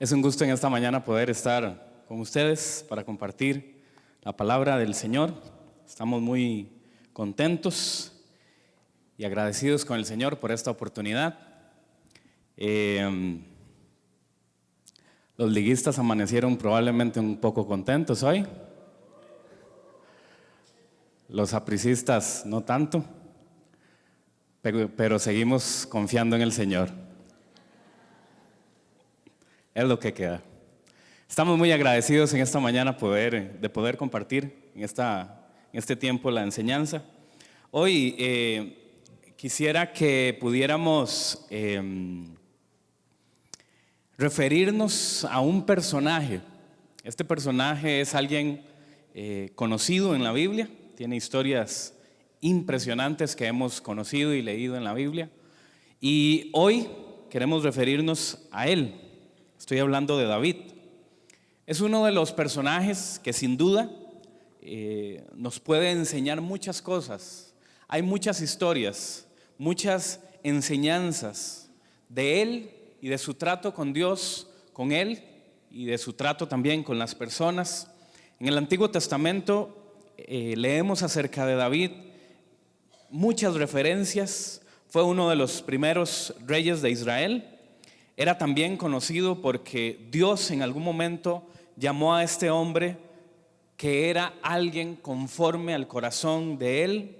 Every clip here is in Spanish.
Es un gusto en esta mañana poder estar con ustedes para compartir la palabra del Señor. Estamos muy contentos y agradecidos con el Señor por esta oportunidad. Los liguistas amanecieron probablemente un poco contentos hoy. Los apricistas no tanto, pero seguimos confiando en el Señor. Es lo que queda. Estamos muy agradecidos en esta mañana de poder compartir en este tiempo la enseñanza. Hoy quisiera que pudiéramos referirnos a un personaje. Este personaje es alguien conocido en la Biblia, tiene historias impresionantes que hemos conocido y leído en la Biblia. Y hoy queremos referirnos a él. Estoy hablando de David. Es uno de los personajes que sin duda nos puede enseñar muchas cosas. Hay muchas historias, muchas enseñanzas de él y de su trato con Dios, con él y de su trato también con las personas. En el Antiguo Testamento leemos acerca de David muchas referencias. Fue uno de los primeros reyes de Israel. Era también conocido porque Dios en algún momento llamó a este hombre que era alguien conforme al corazón de él.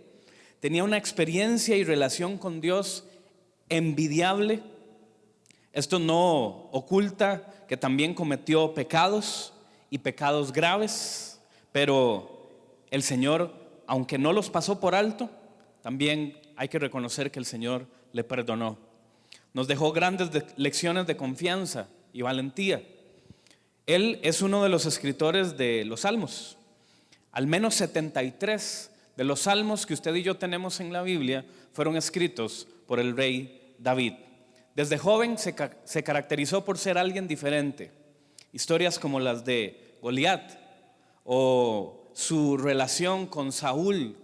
Tenía una experiencia y relación con Dios envidiable. Esto no oculta que también cometió pecados y pecados graves, pero el Señor, aunque no los pasó por alto, también hay que reconocer que el Señor le perdonó. Nos dejó grandes lecciones de confianza y valentía. Él es uno de los escritores de los Salmos. Al menos 73 de los salmos que usted y yo tenemos en la Biblia fueron escritos por el rey David. Desde joven se caracterizó por ser alguien diferente. Historias como las de Goliat o su relación con Saúl,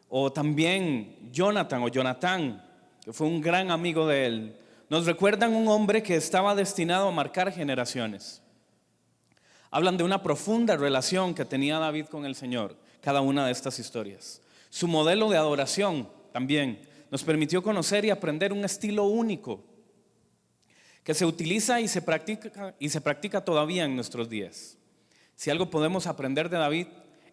o también Jonatán, que fue un gran amigo de él, nos recuerdan un hombre que estaba destinado a marcar generaciones. Hablan de una profunda relación que tenía David con el Señor, cada una de estas historias. Su modelo de adoración también nos permitió conocer y aprender un estilo único que se utiliza y se practica todavía en nuestros días. Si algo podemos aprender de David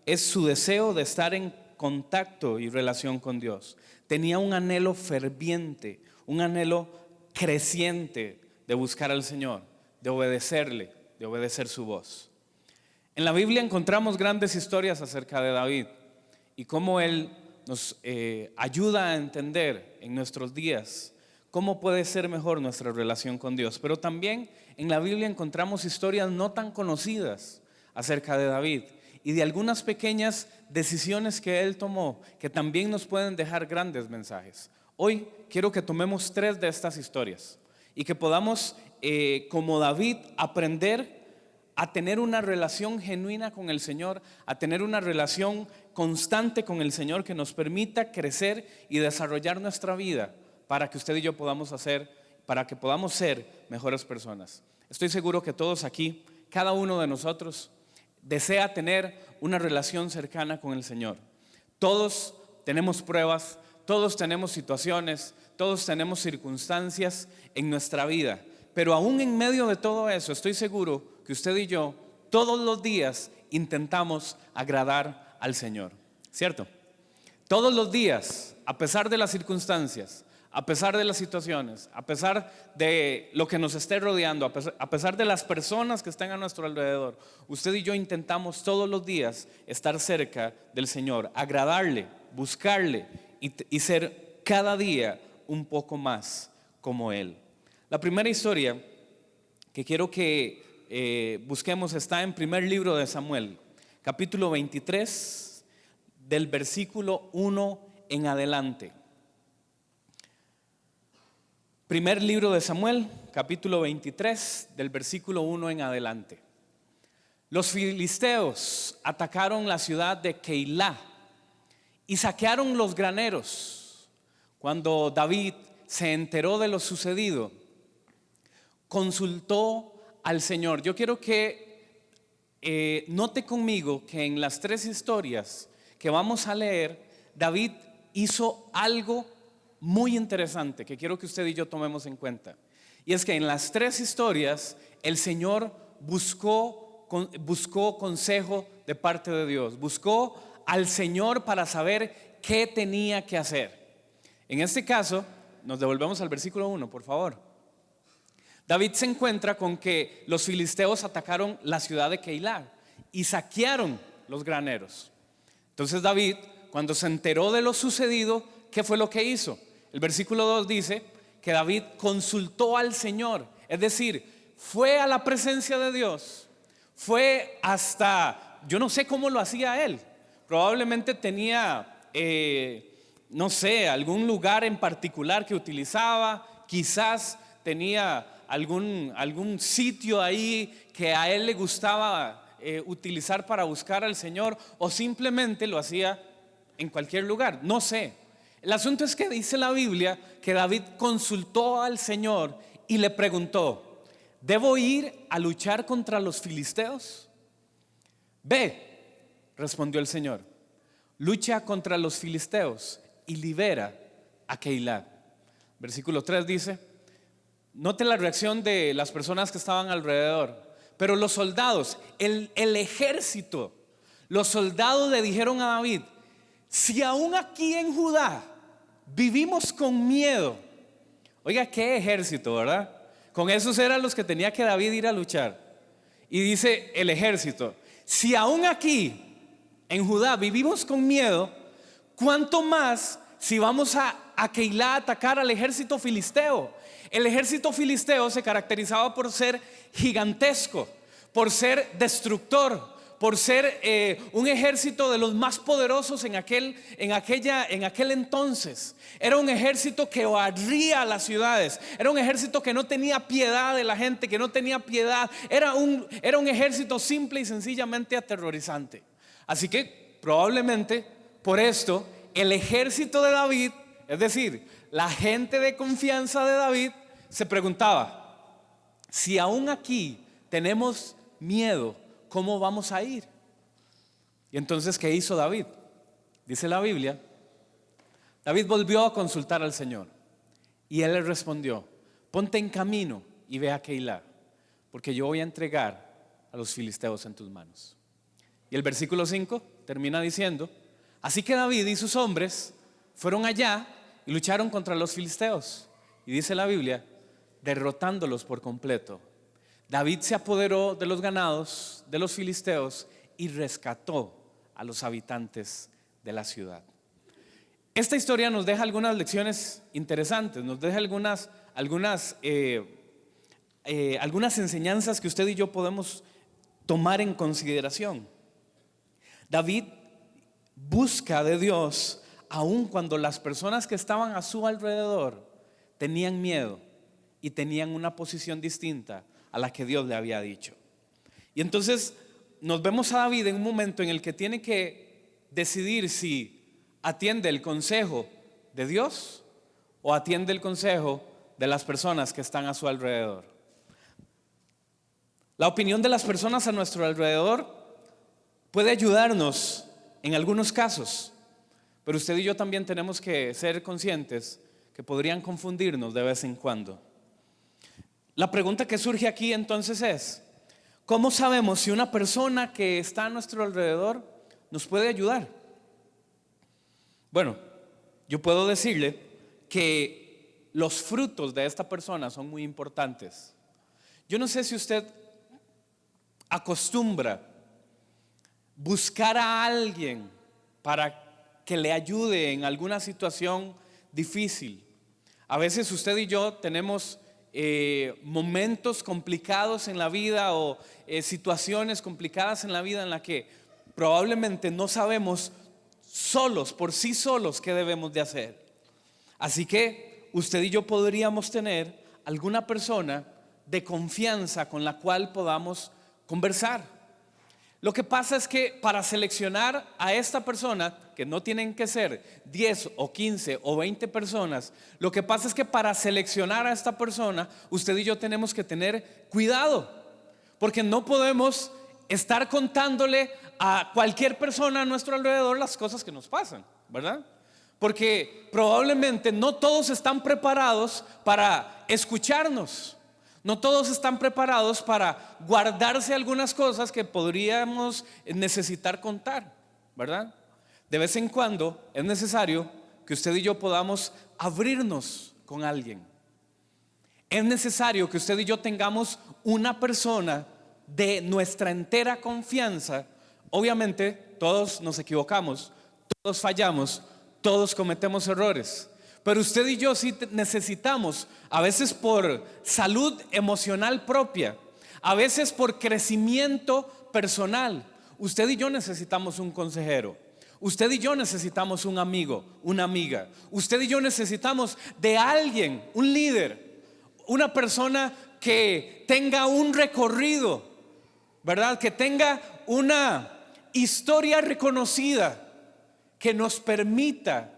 es su deseo de estar en contacto y relación con Dios. Tenía un anhelo ferviente, un anhelo creciente de buscar al Señor, de obedecerle, de obedecer su voz. En la Biblia encontramos grandes historias acerca de David y cómo él nos ayuda a entender en nuestros días cómo puede ser mejor nuestra relación con Dios. Pero también en la Biblia encontramos historias no tan conocidas acerca de David y de algunas pequeñas decisiones que él tomó que también nos pueden dejar grandes mensajes. Hoy quiero que tomemos 3 de estas historias y que podamos, como David, aprender a tener una relación genuina con el Señor, a tener una relación constante con el Señor que nos permita crecer y desarrollar nuestra vida para que usted y yo podamos ser mejores personas. Estoy seguro que todos aquí, cada uno de nosotros, desea tener una relación cercana con el Señor. Todos tenemos pruebas, todos tenemos situaciones, todos tenemos circunstancias en nuestra vida, pero aún en medio de todo eso, estoy seguro que usted y yo todos los días intentamos agradar al Señor, ¿cierto? Todos los días, a pesar de las circunstancias, a pesar de las situaciones, a pesar de lo que nos esté rodeando, a pesar de las personas que están a nuestro alrededor, usted y yo intentamos todos los días estar cerca del Señor, agradarle, buscarle y ser cada día un poco más como Él. La primera historia que quiero que busquemos está en primer libro de Samuel, capítulo 23, del versículo 1 en adelante. Primer libro de Samuel, capítulo 23, del versículo 1 en adelante. Los filisteos atacaron la ciudad de Keilah y saquearon los graneros. Cuando David se enteró de lo sucedido, consultó al Señor. Yo quiero que note conmigo que en las tres historias que vamos a leer, David hizo algo muy interesante que quiero que usted y yo tomemos en cuenta. Y es que en las tres historias el Señor buscó consejo de parte de Dios. Buscó al Señor para saber qué tenía que hacer. En este caso, nos devolvemos al versículo 1, por favor. David se encuentra con que los filisteos atacaron la ciudad de Keilah y saquearon los graneros. Entonces David, cuando se enteró de lo sucedido, ¿qué fue lo que hizo? El versículo 2 dice que David consultó al Señor, es decir, fue a la presencia de Dios, fue hasta, yo no sé cómo lo hacía él, probablemente tenía, no sé, algún lugar en particular que utilizaba, quizás tenía algún sitio ahí que a él le gustaba utilizar para buscar al Señor, o simplemente lo hacía en cualquier lugar, no sé. El asunto es que dice la Biblia que David consultó al Señor y le preguntó: ¿debo ir a luchar contra los filisteos? Ve, respondió el Señor, lucha contra los filisteos y libera a Keilah. Versículo 3 dice, note la reacción de las personas que estaban alrededor. Pero los soldados, el ejército, los soldados le dijeron a David: si aún aquí en Judá vivimos con miedo. Oiga, qué ejército, ¿verdad? Con esos eran los que tenía que David ir a luchar. Y dice el ejército: si aún aquí en Judá vivimos con miedo, ¿cuánto más si vamos a Keilah a atacar al ejército filisteo? El ejército filisteo se caracterizaba por ser gigantesco, por ser destructor, por ser un ejército de los más poderosos en aquel entonces. Era un ejército que barría las ciudades, era un ejército que no tenía piedad de la gente, que no tenía piedad. Era un ejército simple y sencillamente aterrorizante. Así que probablemente por esto el ejército de David, es decir, la gente de confianza de David, se preguntaba: si aún aquí tenemos miedo, ¿cómo vamos a ir? Y entonces, ¿qué hizo David? Dice la Biblia, David volvió a consultar al Señor y él le respondió: ponte en camino y ve a Keilah, porque yo voy a entregar a los filisteos en tus manos. Y el versículo 5 termina diciendo: así que David y sus hombres fueron allá y lucharon contra los filisteos. Y dice la Biblia, derrotándolos por completo. David se apoderó de los ganados de los filisteos y rescató a los habitantes de la ciudad. Esta historia nos deja algunas lecciones interesantes, nos deja algunas enseñanzas que usted y yo podemos tomar en consideración. David busca de Dios aun cuando las personas que estaban a su alrededor tenían miedo y tenían una posición distinta a la que Dios le había dicho. Y entonces nos vemos a David en un momento en el que tiene que decidir si atiende el consejo de Dios o atiende el consejo de las personas que están a su alrededor. La opinión de las personas a nuestro alrededor puede ayudarnos en algunos casos, pero usted y yo también tenemos que ser conscientes que podrían confundirnos de vez en cuando. La pregunta que surge aquí entonces es: ¿cómo sabemos si una persona que está a nuestro alrededor nos puede ayudar? Bueno, yo puedo decirle que los frutos de esta persona son muy importantes. Yo no sé si usted acostumbra buscar a alguien para que le ayude en alguna situación difícil. A veces usted y yo tenemos momentos complicados en la vida o situaciones complicadas en la vida en la que probablemente no sabemos por sí solos qué debemos de hacer. Así que usted y yo podríamos tener alguna persona de confianza con la cual podamos conversar. Lo que pasa es que para seleccionar a esta persona, que no tienen que ser 10 o 15 o 20 personas, lo que pasa es que para seleccionar a esta persona, usted y yo tenemos que tener cuidado. Porque no podemos estar contándole a cualquier persona a nuestro alrededor las cosas que nos pasan, ¿verdad? Porque probablemente no todos están preparados para escucharnos. No todos están preparados para guardarse algunas cosas que podríamos necesitar contar, ¿verdad? De vez en cuando es necesario que usted y yo podamos abrirnos con alguien. Es necesario que usted y yo tengamos una persona de nuestra entera confianza. Obviamente todos nos equivocamos, todos fallamos, todos cometemos errores, pero usted y yo sí necesitamos, a veces por salud emocional propia, a veces por crecimiento personal, usted y yo necesitamos un consejero. Usted y yo necesitamos un amigo, una amiga. Usted y yo necesitamos de alguien, un líder, una persona que tenga un recorrido, ¿verdad? Que tenga una historia reconocida, que nos permita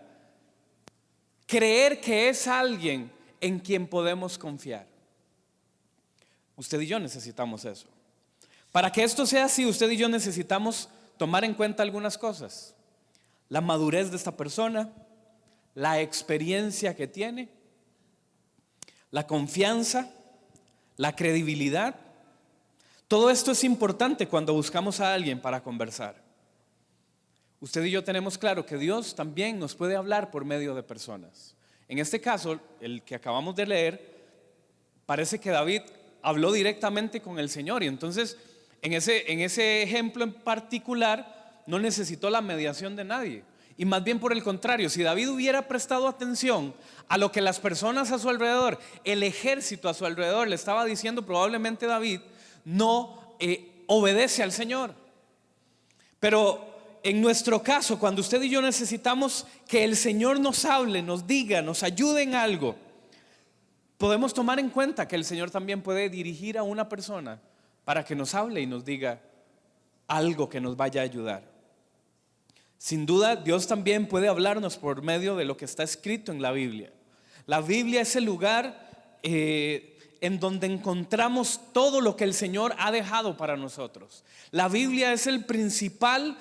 creer que es alguien en quien podemos confiar. Usted y yo necesitamos eso. Para que esto sea así, usted y yo necesitamos tomar en cuenta algunas cosas: la madurez de esta persona, la experiencia que tiene, la confianza, la credibilidad. Todo esto es importante cuando buscamos a alguien para conversar. Usted y yo tenemos claro que Dios también nos puede hablar por medio de personas. En este caso, el que acabamos de leer, parece que David habló directamente con el Señor, y entonces en ese ejemplo en particular no necesitó la mediación de nadie. Y más bien por el contrario, si David hubiera prestado atención a lo que las personas a su alrededor, el ejército a su alrededor le estaba diciendo, probablemente David no obedece al Señor. Pero en nuestro caso, cuando usted y yo necesitamos que el Señor nos hable, nos diga, nos ayude en algo, podemos tomar en cuenta que el Señor también puede dirigir a una persona para que nos hable y nos diga algo que nos vaya a ayudar. Sin duda, Dios también puede hablarnos por medio de lo que está escrito en la Biblia. La Biblia es el lugar en donde encontramos todo lo que el Señor ha dejado para nosotros. La Biblia es el principal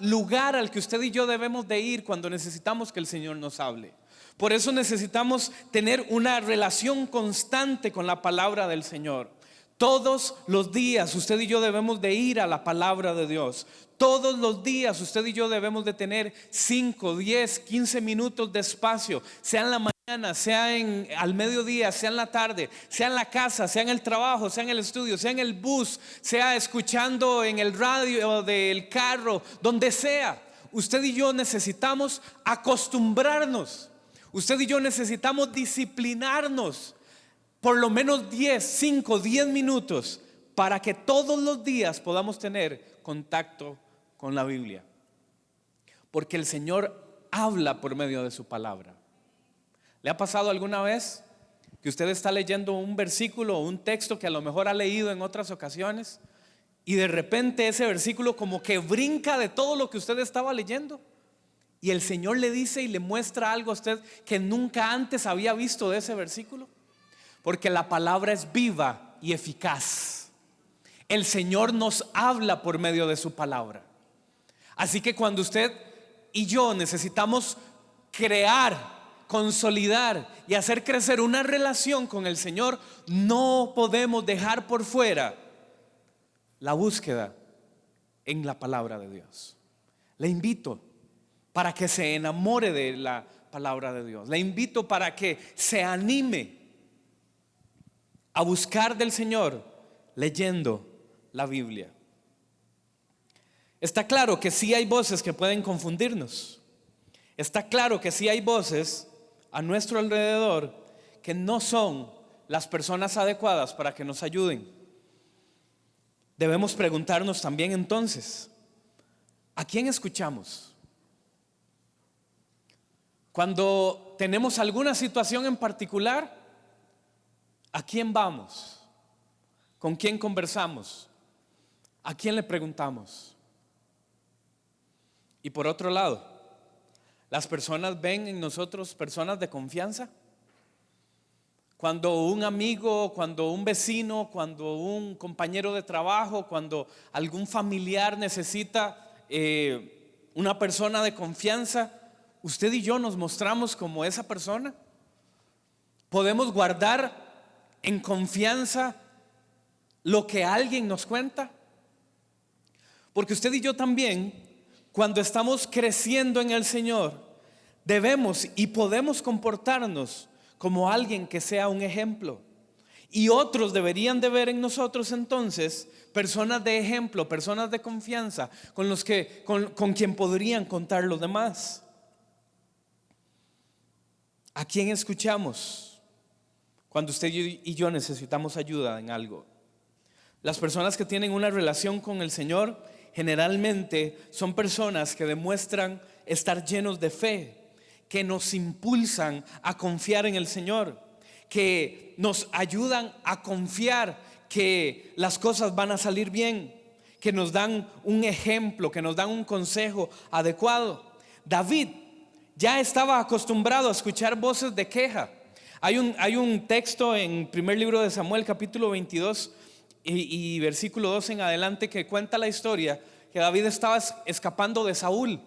lugar al que usted y yo debemos de ir cuando necesitamos que el Señor nos hable. Por eso necesitamos tener una relación constante con la palabra del Señor. Todos los días usted y yo debemos de ir a la palabra de Dios. Todos los días usted y yo debemos de tener 5, 10, 15 minutos de espacio, sea en la mañana, sea al mediodía, sea en la tarde, sea en la casa, sea en el trabajo, sea en el estudio, sea en el bus, sea escuchando en el radio del carro, donde sea. Usted y yo necesitamos acostumbrarnos. Usted y yo necesitamos disciplinarnos por lo menos 10 minutos para que todos los días podamos tener contacto con la Biblia. Porque el Señor habla por medio de su palabra. ¿Le ha pasado alguna vez que usted está leyendo un versículo o un texto que a lo mejor ha leído en otras ocasiones y de repente ese versículo como que brinca de todo lo que usted estaba leyendo? Y el Señor le dice y le muestra algo a usted que nunca antes había visto de ese versículo. Porque la palabra es viva y eficaz. El Señor nos habla por medio de su palabra. Así que cuando usted y yo necesitamos crear, consolidar y hacer crecer una relación con el Señor, no podemos dejar por fuera la búsqueda en la palabra de Dios. Le invito para que se enamore de la palabra de Dios. Le invito para que se anime a buscar del Señor leyendo la Biblia. Está claro que sí hay voces que pueden confundirnos. Está claro que sí hay voces a nuestro alrededor que no son las personas adecuadas para que nos ayuden. Debemos preguntarnos también entonces, ¿a quién escuchamos? Cuando tenemos alguna situación en particular, ¿a quién vamos? ¿Con quién conversamos? ¿A quién le preguntamos? Y por otro lado, ¿las personas ven en nosotros personas de confianza? Cuando un amigo, cuando un vecino, cuando un compañero de trabajo, cuando algún familiar necesita una persona de confianza, usted y yo nos mostramos como esa persona. Podemos guardar en confianza lo que alguien nos cuenta. Porque usted y yo también, cuando estamos creciendo en el Señor, debemos y podemos comportarnos como alguien que sea un ejemplo. Y otros deberían de ver en nosotros entonces personas de ejemplo, personas de confianza, con quien podrían contar los demás. ¿A quién escuchamos cuando usted y yo necesitamos ayuda en algo? Las personas que tienen una relación con el Señor generalmente son personas que demuestran estar llenos de fe, que nos impulsan a confiar en el Señor, que nos ayudan a confiar que las cosas van a salir bien, que nos dan un ejemplo, que nos dan un consejo adecuado. David ya estaba acostumbrado a escuchar voces de queja. Hay un texto en primer libro de Samuel, capítulo 22 y versículo 2 en adelante, que cuenta la historia que David estaba escapando de Saúl.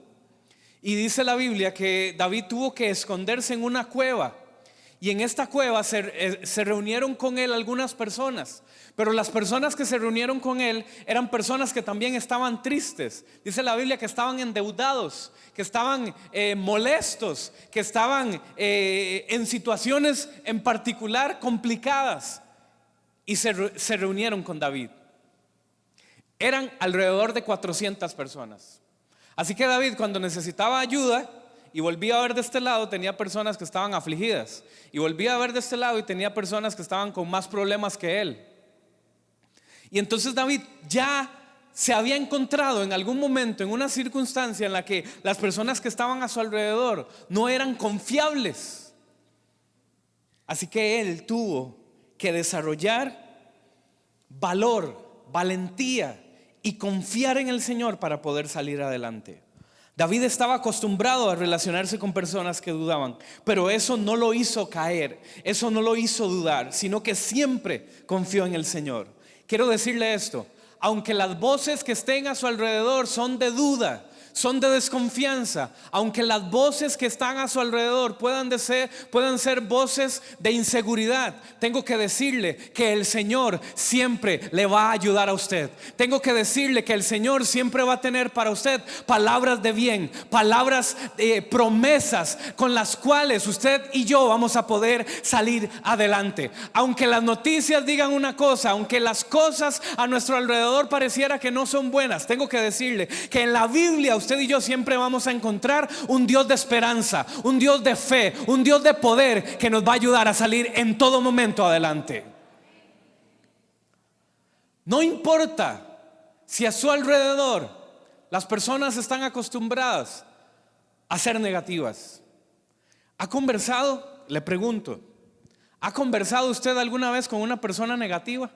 Y dice la Biblia que David tuvo que esconderse en una cueva. Y en esta cueva se reunieron con él algunas personas. Pero las personas que se reunieron con él eran personas que también estaban tristes. Dice la Biblia que estaban endeudados, que estaban molestos, que estaban en situaciones en particular complicadas. Y se reunieron con David. Eran alrededor de 400 personas. Así que David, cuando necesitaba ayuda y volvía a ver de este lado, tenía personas que estaban afligidas. Y volvía a ver de este lado y tenía personas que estaban con más problemas que él. Y entonces David ya se había encontrado en algún momento en una circunstancia en la que las personas que estaban a su alrededor no eran confiables. Así que él tuvo que desarrollar valor, valentía y confiar en el Señor para poder salir adelante. David estaba acostumbrado a relacionarse con personas que dudaban, pero eso no lo hizo caer, eso no lo hizo dudar, sino que siempre confió en el Señor. Quiero decirle esto: aunque las voces que estén a su alrededor son de duda, son de desconfianza, aunque las voces que están a su alrededor puedan ser voces de inseguridad, tengo que decirle que el Señor siempre le va a ayudar a usted. Tengo que decirle que el Señor siempre va a tener para usted palabras de bien, palabras, promesas con las cuales usted y yo vamos a poder salir adelante. Aunque las noticias digan una cosa, aunque las cosas a nuestro alrededor pareciera que no son buenas, tengo que decirle que en la Biblia usted y yo siempre vamos a encontrar un Dios de esperanza, un Dios de fe, un Dios de poder que nos va a ayudar a salir en todo momento adelante. No importa si a su alrededor las personas están acostumbradas a ser negativas. ¿Ha conversado? Le pregunto, ¿ha conversado usted alguna vez con una persona negativa?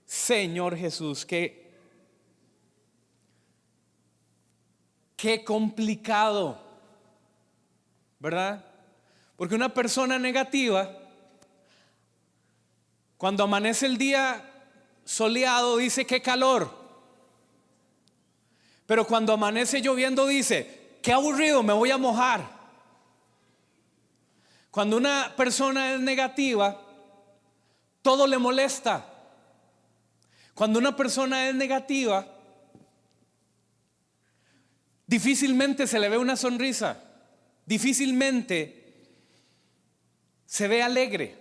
Señor Jesús, qué complicado, ¿verdad? Porque una persona negativa, cuando amanece el día soleado, dice qué calor. Pero cuando amanece lloviendo dice qué aburrido, me voy a mojar. Cuando una persona es negativa, todo le molesta. Cuando una persona es negativa, difícilmente se le ve una sonrisa, difícilmente se ve alegre.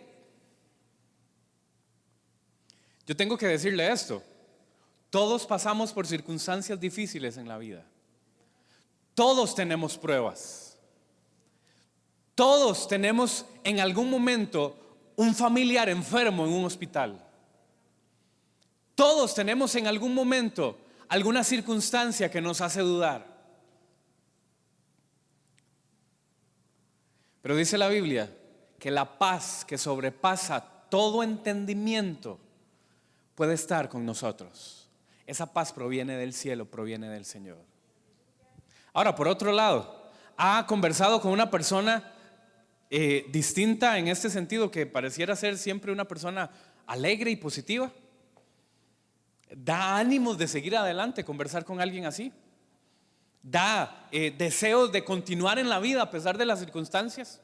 Yo tengo que decirle esto: todos pasamos por circunstancias difíciles en la vida. Todos tenemos pruebas. Todos tenemos en algún momento un familiar enfermo en un hospital. Todos tenemos en algún momento alguna circunstancia que nos hace dudar. Pero dice la Biblia que la paz que sobrepasa todo entendimiento puede estar con nosotros. Esa paz proviene del cielo, proviene del Señor. Ahora, por otro lado, ¿ha conversado con una persona distinta en este sentido, que pareciera ser siempre una persona alegre y positiva. Da ánimos de seguir adelante, conversar con alguien así. Da deseos de continuar en la vida a pesar de las circunstancias,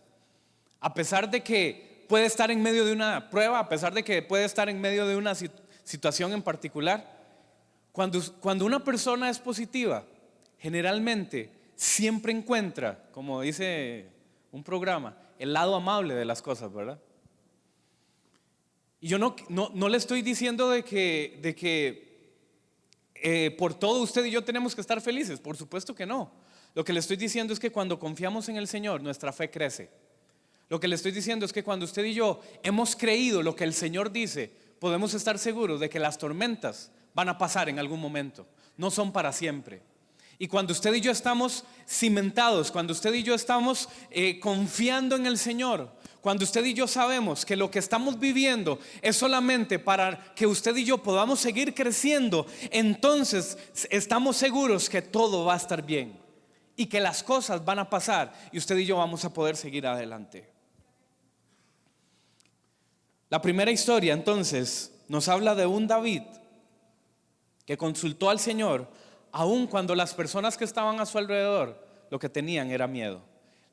a pesar de que puede estar en medio de una prueba, a pesar de que puede estar en medio de una situación en particular. Cuando una persona es positiva, generalmente siempre encuentra, como dice un programa, el lado amable de las cosas, ¿verdad? Y yo no le estoy diciendo de que por todo usted y yo tenemos que estar felices, por supuesto que no. Lo que le estoy diciendo es que cuando confiamos en el Señor, nuestra fe crece. Lo que le estoy diciendo es que cuando usted y yo hemos creído lo que el Señor dice, podemos estar seguros de que las tormentas van a pasar en algún momento, no son para siempre. Y cuando usted y yo estamos cimentados, cuando usted y yo estamos confiando en el Señor, cuando usted y yo sabemos que lo que estamos viviendo es solamente para que usted y yo podamos seguir creciendo, entonces estamos seguros que todo va a estar bien y que las cosas van a pasar y usted y yo vamos a poder seguir adelante. La primera historia entonces nos habla de un David que consultó al Señor aun cuando las personas que estaban a su alrededor lo que tenían era miedo.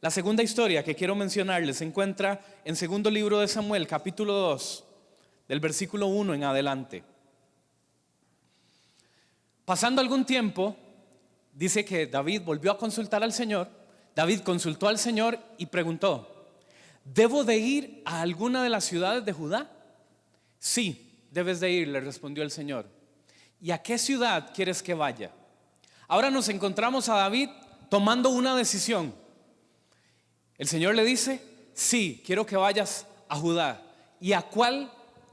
La segunda historia que quiero mencionarles se encuentra en segundo libro de Samuel, capítulo 2, del versículo 1 en adelante. Pasando algún tiempo, dice que David volvió a consultar al Señor. David consultó al Señor y preguntó: ¿debo de ir a alguna de las ciudades de Judá? Sí, debes de ir, le respondió el Señor. ¿Y a qué ciudad quieres que vaya? Ahora nos encontramos a David tomando una decisión. El Señor le dice: sí, quiero que vayas a Judá. ¿Y a cuál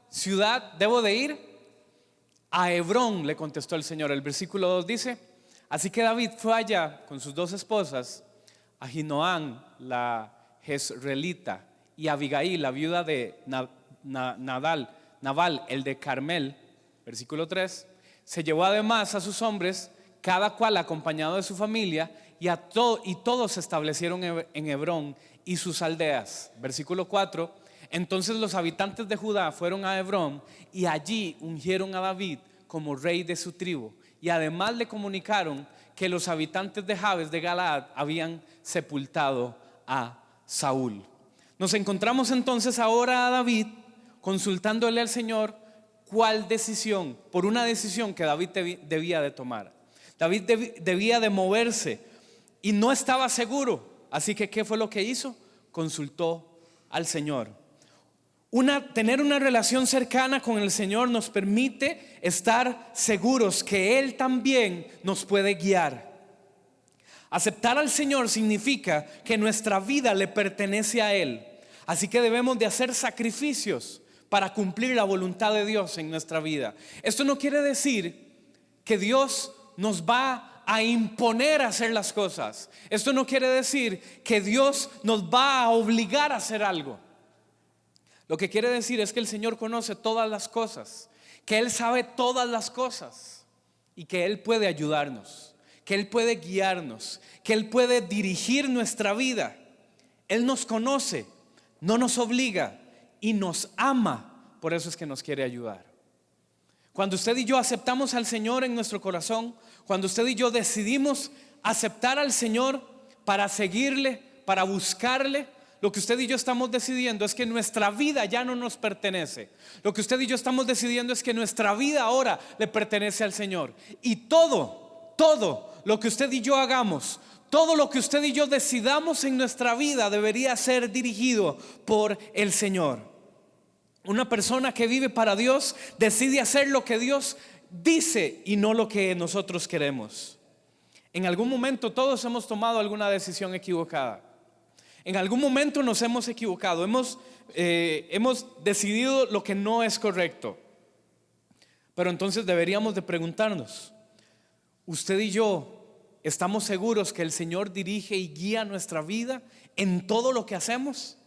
ciudad debo de ir? A Hebrón, le contestó el Señor. El versículo 2 dice: así que David fue allá con sus dos esposas, Ahinoam la jezreelita y Abigail, la viuda de Nabal, el de Carmel. Versículo 3: se llevó además a sus hombres, cada cual acompañado de su familia, y todos se establecieron en Hebrón y sus aldeas. Versículo 4: entonces los habitantes de Judá fueron a Hebrón y allí ungieron a David como rey de su tribu, y además le comunicaron que los habitantes de Jabes de Galaad habían sepultado a Saúl. Nos encontramos entonces ahora a David consultándole al Señor cuál decisión, por una decisión que David debía de tomar. David debía de moverse y no estaba seguro. Así que ¿qué fue lo que hizo? Consultó al Señor. Tener una relación cercana con el Señor nos permite estar seguros que Él también nos puede guiar. Aceptar al Señor significa que nuestra vida le pertenece a Él. Así que debemos de hacer sacrificios para cumplir la voluntad de Dios en nuestra vida. Esto no quiere decir que Dios nos va a imponer a hacer las cosas. Esto no quiere decir que Dios nos va a obligar a hacer algo. Lo que quiere decir es que el Señor conoce todas las cosas, que Él sabe todas las cosas y que Él puede ayudarnos, que Él puede guiarnos, que Él puede dirigir nuestra vida. Él nos conoce, no nos obliga y nos ama. Por eso es que nos quiere ayudar. Cuando usted y yo aceptamos al Señor en nuestro corazón, cuando usted y yo decidimos aceptar al Señor para seguirle, para buscarle, lo que usted y yo estamos decidiendo es que nuestra vida ya no nos pertenece. Lo que usted y yo estamos decidiendo es que nuestra vida ahora le pertenece al Señor. Y todo lo que usted y yo hagamos, todo lo que usted y yo decidamos en nuestra vida debería ser dirigido por el Señor. Una persona que vive para Dios decide hacer lo que Dios dice y no lo que nosotros queremos. En algún momento todos hemos tomado alguna decisión equivocada. En algún momento nos hemos equivocado, hemos decidido lo que no es correcto. Pero entonces deberíamos de preguntarnos: ¿usted y yo estamos seguros que el Señor dirige y guía nuestra vida en todo lo que hacemos?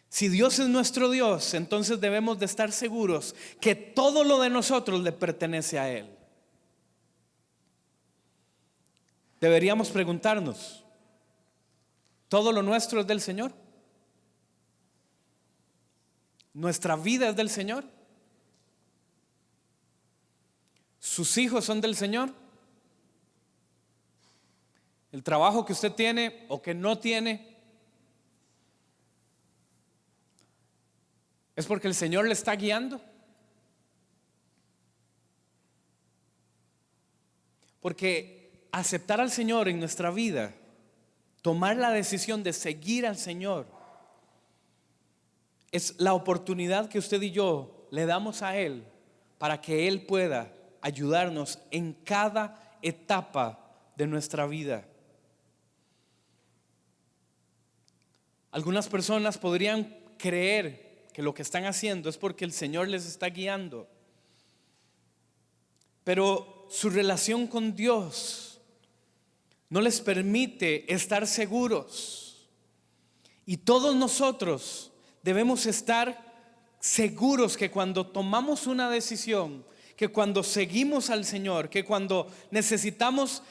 Si Dios es nuestro Dios, entonces debemos de estar seguros que todo lo de nosotros le pertenece a Él. Deberíamos preguntarnos: ¿todo lo nuestro es del Señor? Nuestra vida es del Señor. Sus hijos son del Señor. El trabajo que usted tiene o que no tiene es porque el Señor le está guiando. Porque aceptar al Señor en nuestra vida, tomar la decisión de seguir al Señor, es la oportunidad que usted y yo le damos a Él para que Él pueda ayudarnos en cada etapa de nuestra vida. Algunas personas podrían creer que lo que están haciendo es porque el Señor les está guiando, pero su relación con Dios no les permite estar seguros. Y todos nosotros debemos estar seguros que cuando tomamos una decisión, que cuando seguimos al Señor, que cuando necesitamos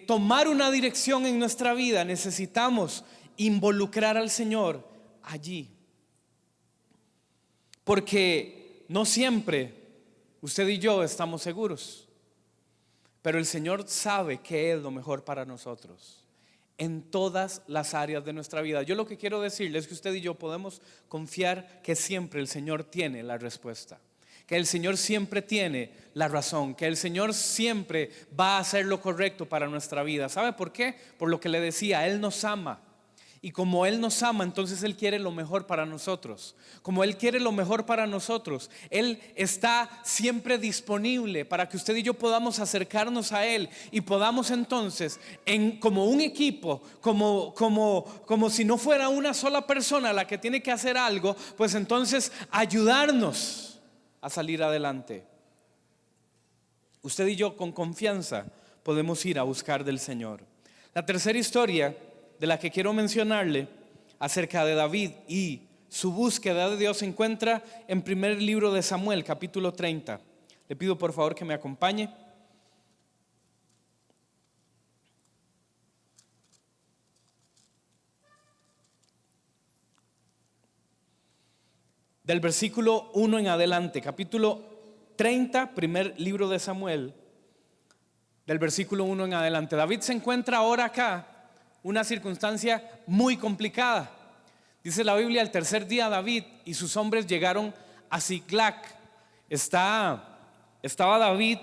tomar una dirección en nuestra vida, necesitamos involucrar al Señor allí. Porque no siempre usted y yo estamos seguros, pero el Señor sabe qué es lo mejor para nosotros en todas las áreas de nuestra vida. Yo lo que quiero decirles es que usted y yo podemos confiar que siempre el Señor tiene la respuesta, que el Señor siempre tiene la razón, que el Señor siempre va a hacer lo correcto para nuestra vida. ¿Sabe por qué? Por lo que le decía, Él nos ama. Y como Él nos ama, entonces Él quiere lo mejor para nosotros. Como Él quiere lo mejor para nosotros, Él está siempre disponible para que usted y yo podamos acercarnos a Él y podamos entonces, como un equipo, como si no fuera una sola persona la que tiene que hacer algo, pues entonces ayudarnos a salir adelante. Usted y yo con confianza podemos ir a buscar del Señor. La tercera historia de la que quiero mencionarle acerca de David y su búsqueda de Dios se encuentra en primer libro de Samuel, capítulo 30. Le pido por favor que me acompañe. Del versículo 1 en adelante, capítulo 30, primer libro de Samuel, del versículo 1 en adelante. David se encuentra ahora acá una circunstancia muy complicada. Dice la Biblia, el tercer día David y sus hombres llegaron a Ziklag. Estaba David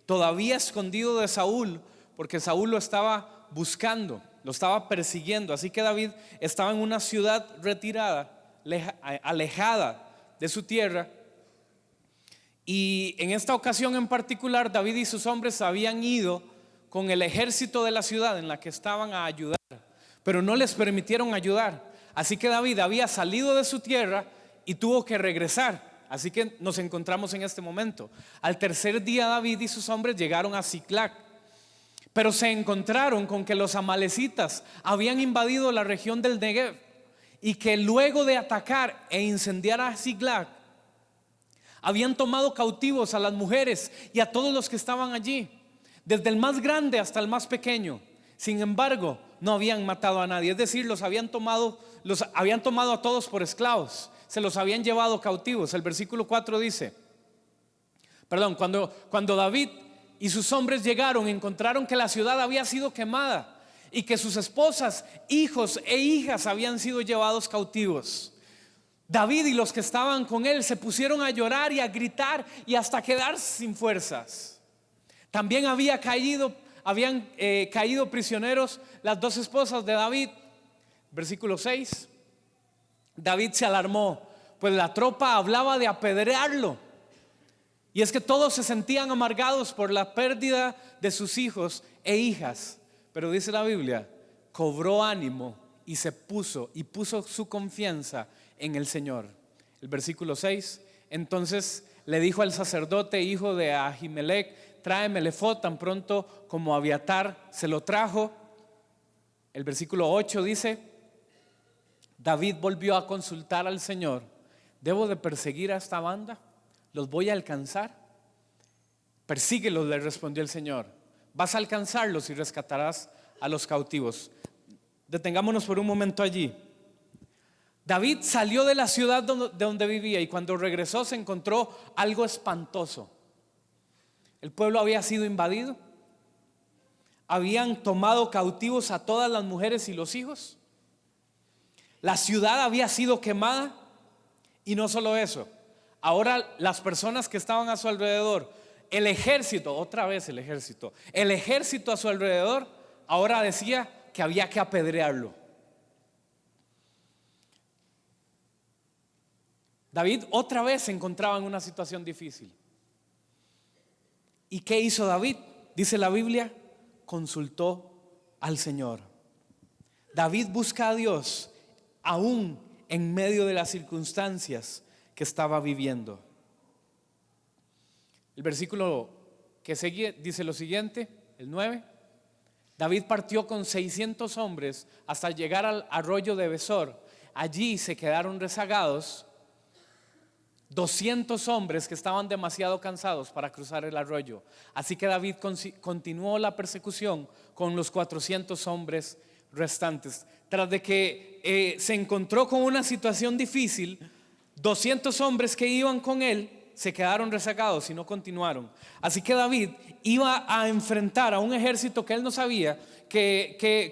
todavía escondido de Saúl, porque Saúl lo estaba buscando, lo estaba persiguiendo. Así que David estaba en una ciudad retirada, alejada de su tierra. Y en esta ocasión en particular, David y sus hombres habían ido con el ejército de la ciudad en la que estaban a ayudar, pero no les permitieron ayudar. Así que David había salido de su tierra y tuvo que regresar. Así que nos encontramos en este momento. Al tercer día David y sus hombres llegaron a Ziklag, pero se encontraron con que los amalecitas habían invadido la región del Negev y que luego de atacar e incendiar a Ziklag habían tomado cautivos a las mujeres y a todos los que estaban allí, desde el más grande hasta el más pequeño. Sin embargo, no habían matado a nadie. Es decir, los habían tomado a todos por esclavos. Se los habían llevado cautivos. El versículo 4 dice, cuando David y sus hombres llegaron, encontraron que la ciudad había sido quemada y que sus esposas, hijos e hijas habían sido llevados cautivos. David y los que estaban con él se pusieron a llorar y a gritar y hasta quedarse sin fuerzas. También habían caído prisioneros las dos esposas de David. Versículo 6. David se alarmó, pues la tropa hablaba de apedrearlo. Y es que todos se sentían amargados por la pérdida de sus hijos e hijas. Pero dice la Biblia, cobró ánimo y puso su confianza en el Señor. El versículo 6. Entonces le dijo al sacerdote, hijo de Ahimelech, tráeme el efod. Tan pronto como Abiatar se lo trajo. El versículo 8 dice, David volvió a consultar al Señor. ¿Debo de perseguir a esta banda? ¿Los voy a alcanzar? Persíguelos, le respondió el Señor. Vas a alcanzarlos y rescatarás a los cautivos. Detengámonos por un momento allí. David salió de la ciudad de donde vivía y cuando regresó se encontró algo espantoso. El pueblo había sido invadido, habían tomado cautivos a todas las mujeres y los hijos, la ciudad había sido quemada y no solo eso, ahora las personas que estaban a su alrededor, el ejército, otra vez el ejército a su alrededor ahora decía que había que apedrearlo. David otra vez se encontraba en una situación difícil. ¿Y qué hizo David? Dice la Biblia, consultó al Señor. David busca a Dios aún en medio de las circunstancias que estaba viviendo. El versículo que sigue dice lo siguiente, el 9. David partió con 600 hombres hasta llegar al arroyo de Besor. Allí se quedaron rezagados 200 hombres que estaban demasiado cansados para cruzar el arroyo. Así que David continuó la persecución con los 400 hombres restantes. Tras de que se encontró con una situación difícil, 200 hombres que iban con él se quedaron rezagados y no continuaron. Así que David iba a enfrentar a un ejército que él no sabía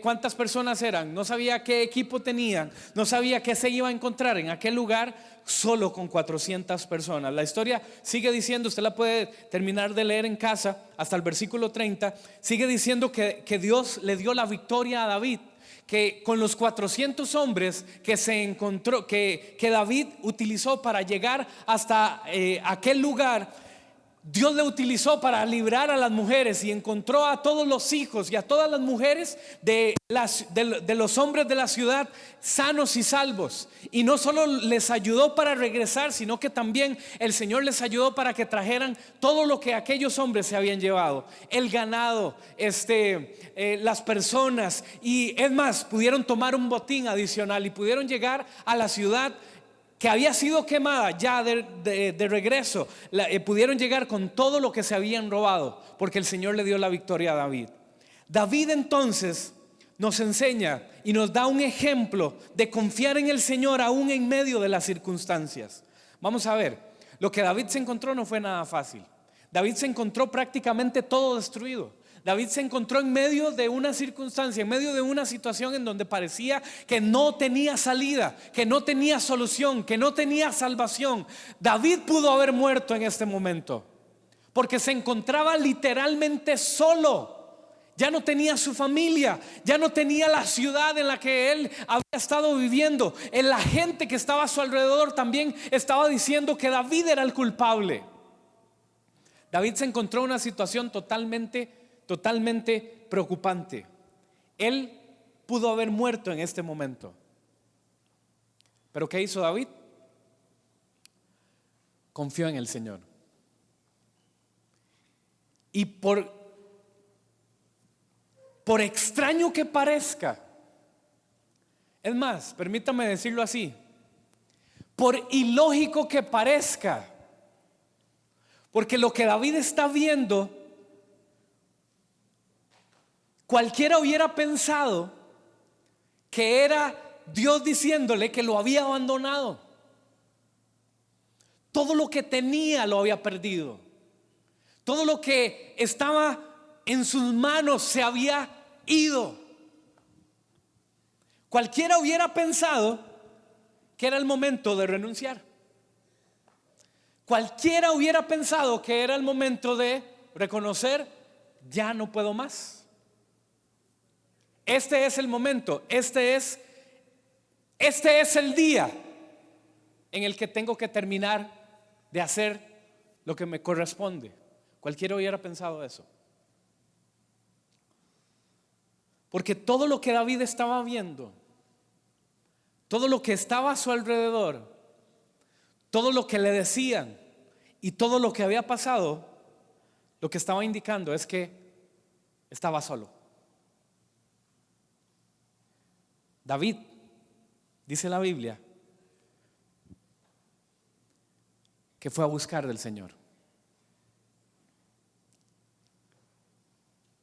cuántas personas eran, no sabía qué equipo tenían, no sabía qué se iba a encontrar en aquel lugar, solo con 400 personas. La historia sigue diciendo, usted la puede terminar de leer en casa hasta el versículo 30, sigue diciendo que Dios le dio la victoria a David, que con los 400 hombres que se encontró, que David utilizó para llegar hasta aquel lugar, Dios le utilizó para librar a las mujeres y encontró a todos los hijos y a todas las mujeres de los hombres de la ciudad sanos y salvos. Y no solo les ayudó para regresar, sino que también el Señor les ayudó para que trajeran todo lo que aquellos hombres se habían llevado, el ganado, las personas, y es más, pudieron tomar un botín adicional y pudieron llegar a la ciudad que había sido quemada ya de regreso. Pudieron llegar con todo lo que se habían robado, porque el Señor le dio la victoria a David. David entonces nos enseña y nos da un ejemplo de confiar en el Señor aún en medio de las circunstancias. Vamos a ver, lo que David se encontró no fue nada fácil. David se encontró prácticamente todo destruido. David se encontró en medio de una circunstancia, en medio de una situación en donde parecía que no tenía salida, que no tenía solución, que no tenía salvación. David pudo haber muerto en este momento, porque se encontraba literalmente solo. Ya no tenía su familia, ya no tenía la ciudad en la que él había estado viviendo. La gente que estaba a su alrededor también estaba diciendo que David era el culpable. David se encontró en una situación totalmente preocupante. Él pudo haber muerto en este momento. ¿Pero qué hizo David? Confió en el Señor. Y por extraño que parezca, es más, permítame decirlo así, por ilógico que parezca, porque lo que David está viendo, cualquiera hubiera pensado que era Dios diciéndole que lo había abandonado. Todo lo que tenía lo había perdido. Todo lo que estaba en sus manos se había ido. Cualquiera hubiera pensado que era el momento de renunciar. Cualquiera hubiera pensado que era el momento de reconocer, ya no puedo más. Este es el momento, este es el día en el que tengo que terminar de hacer lo que me corresponde. Cualquiera hubiera pensado eso. Porque todo lo que David estaba viendo, todo lo que estaba a su alrededor, todo lo que le decían y todo lo que había pasado, lo que estaba indicando es que estaba solo. David, dice la Biblia, que fue a buscar del Señor.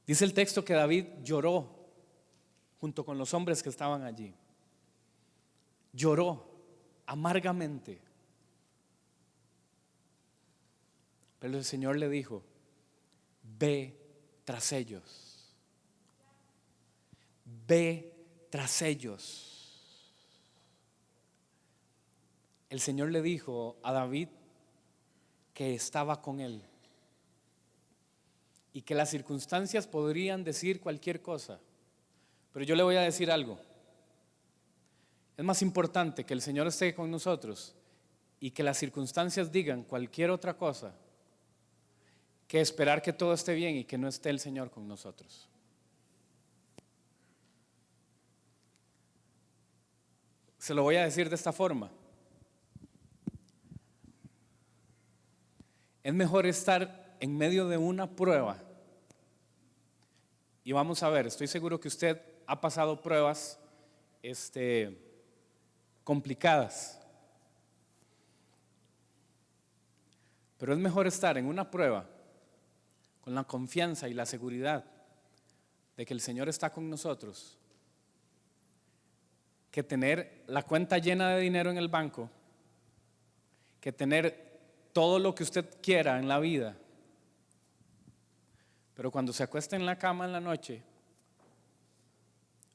Dice el texto que David lloró junto con los hombres que estaban allí. Lloró amargamente. Pero el Señor le dijo: ve tras ellos. Ve tras ellos. El Señor le dijo a David que estaba con él y que las circunstancias podrían decir cualquier cosa. Pero yo le voy a decir algo. Es más importante que el Señor esté con nosotros y que las circunstancias digan cualquier otra cosa que esperar que todo esté bien y que no esté el Señor con nosotros. Se lo voy a decir de esta forma. Es mejor estar en medio de una prueba. Y vamos a ver, estoy seguro que usted ha pasado pruebas complicadas. Pero es mejor estar en una prueba con la confianza y la seguridad de que el Señor está con nosotros, que tener la cuenta llena de dinero en el banco, que tener todo lo que usted quiera en la vida, pero cuando se acuesta en la cama en la noche,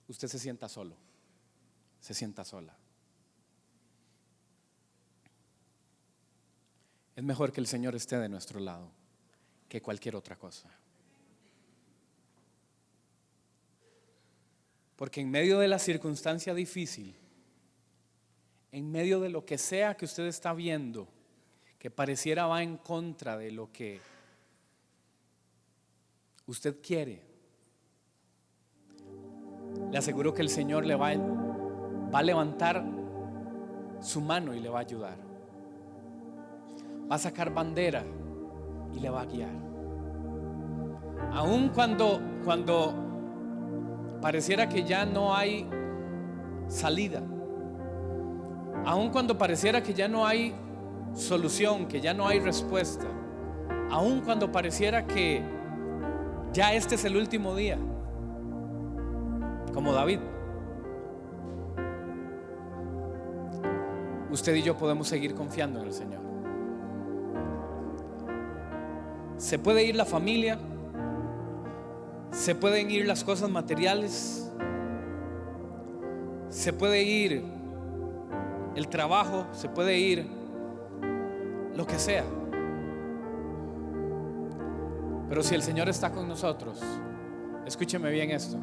usted se sienta solo, se sienta sola. Es mejor que el Señor esté de nuestro lado que cualquier otra cosa. Porque en medio de la circunstancia difícil, en medio de lo que sea que usted está viendo, que pareciera va en contra de lo que usted quiere, le aseguro que el Señor le va a levantar su mano y le va a ayudar. Va a sacar bandera y le va a guiar. Aun cuando pareciera que ya no hay salida, aun cuando pareciera que ya no hay solución, que ya no hay respuesta, aun cuando pareciera que ya este es el último día, como David, usted y yo podemos seguir confiando en el Señor. Se puede ir la familia, se pueden ir las cosas materiales, se puede ir el trabajo, se puede ir lo que sea. Pero si el Señor está con nosotros, escúcheme bien esto: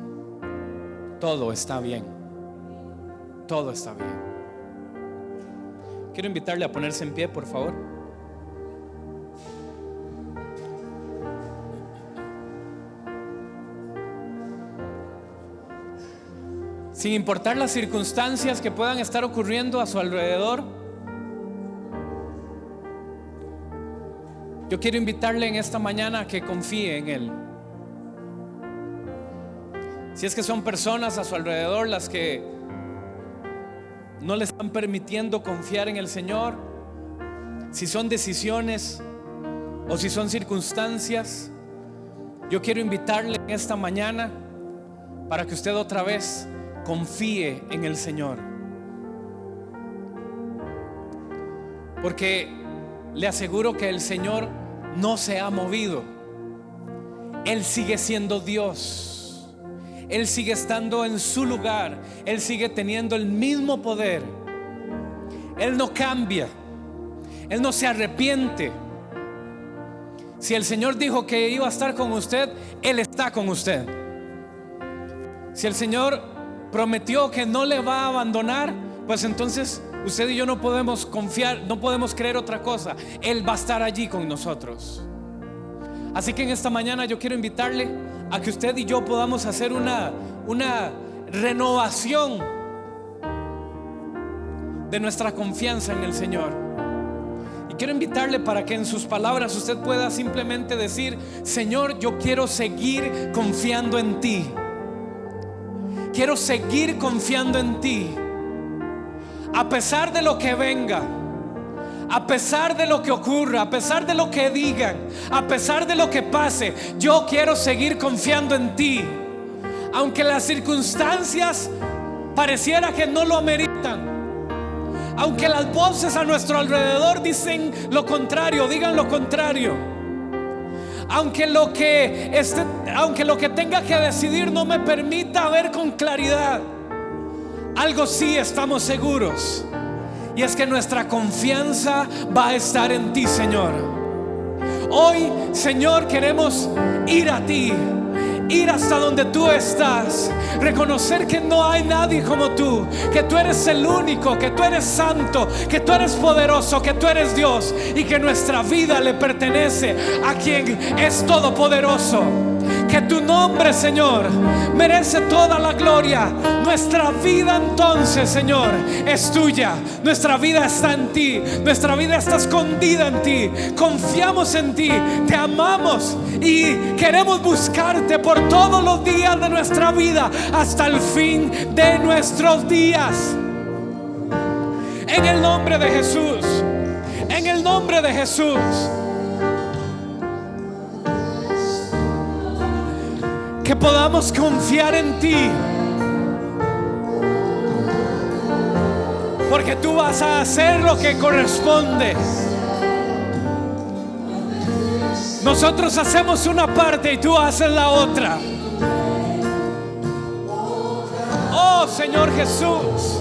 todo está bien. Todo está bien. Quiero invitarle a ponerse en pie, por favor. Sin importar las circunstancias que puedan estar ocurriendo a su alrededor, yo quiero invitarle en esta mañana a que confíe en Él. Si es que son personas a su alrededor las que no le están permitiendo confiar en el Señor, si son decisiones o si son circunstancias, yo quiero invitarle en esta mañana para que usted otra vez confíe en el Señor. Porque le aseguro que el Señor no se ha movido. Él sigue siendo Dios. Él sigue estando en su lugar. Él sigue teniendo el mismo poder. Él no cambia. Él no se arrepiente. Si el Señor dijo que iba a estar con usted, Él está con usted. Si el Señor prometió que no le va a abandonar, pues entonces usted y yo no podemos confiar, no podemos creer otra cosa. Él va a estar allí con nosotros. Así que en esta mañana yo quiero invitarle a que usted y yo podamos hacer una renovación de nuestra confianza en el Señor. Y quiero invitarle para que en sus palabras usted pueda simplemente decir: Señor, yo quiero seguir confiando en ti. Quiero seguir confiando en ti. A pesar de lo que venga, a pesar de lo que ocurra, a pesar de lo que digan, a pesar de lo que pase, yo quiero seguir confiando en ti. Aunque las circunstancias pareciera que no lo ameritan, Aunque las voces a nuestro alrededor dicen lo contrario, digan lo contrario. Aunque lo que tenga que decidir no me permita ver con claridad, algo sí estamos seguros, y es que nuestra confianza va a estar en ti, Señor. Hoy, Señor, queremos ir a ti, ir hasta donde tú estás, reconocer que no hay nadie como tú, que tú eres el único, que tú eres santo, que tú eres poderoso, que tú eres Dios, y que nuestra vida le pertenece a quien es todopoderoso. Que tu nombre, Señor, merece toda la gloria. Nuestra vida entonces, Señor, es tuya. Nuestra vida está en ti. Nuestra vida está escondida en ti. Confiamos en ti, te amamos y queremos buscarte por todos los días de nuestra vida, hasta el fin de nuestros días. En el nombre de Jesús, en el nombre de Jesús. Que podamos confiar en ti, porque tú vas a hacer lo que corresponde. Nosotros hacemos una parte y tú haces la otra. Oh Señor Jesús,